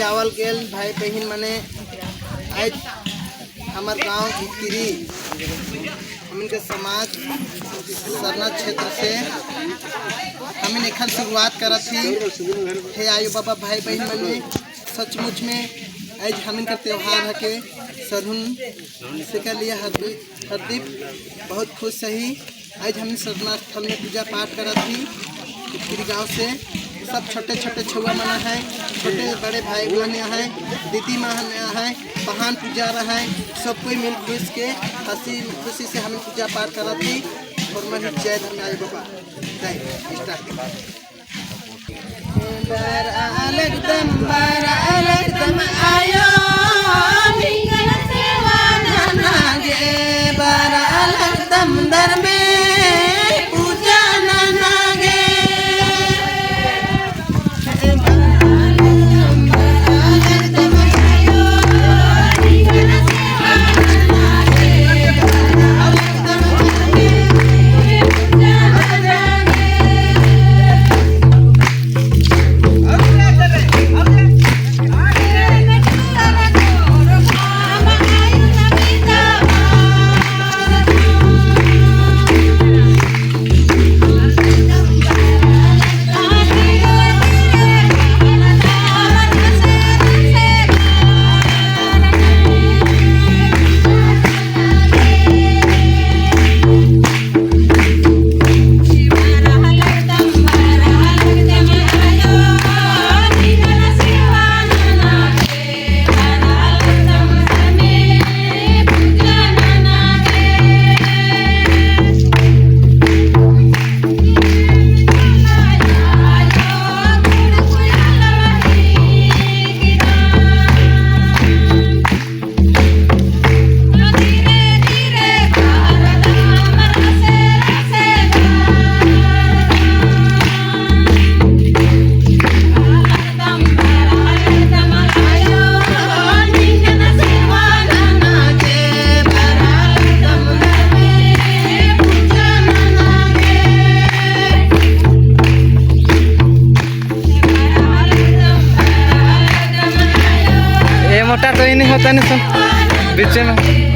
आवल गेल भाई बहन मने आज हमार गांव भितरी हम के समाज सरना क्षेत्र से हमें एक शुरुआत करत थी। हे आयु बाबा भाई बहन मने सचमुच में आज हम का त्यौहार है के सरहुन से के लिए हरदीप बहुत खुश सही। आज हमने सरना स्थल में पूजा पाठ करा थी। भितरी गाँव से सब छोटे छोटे छुआ मना है, छोटे बड़े भाई बहन है, दीदी माँ है, बहन पूजा रहा है, सब कोई मिल खुश के हंसी खुशी से हमें पूजा पाठ करा थी। और मैं जय धर्म आए बाबा जय स्टार्ट आयो दर में पूजा नागे मोटा तो ही नहीं होता नहीं सब बीच में।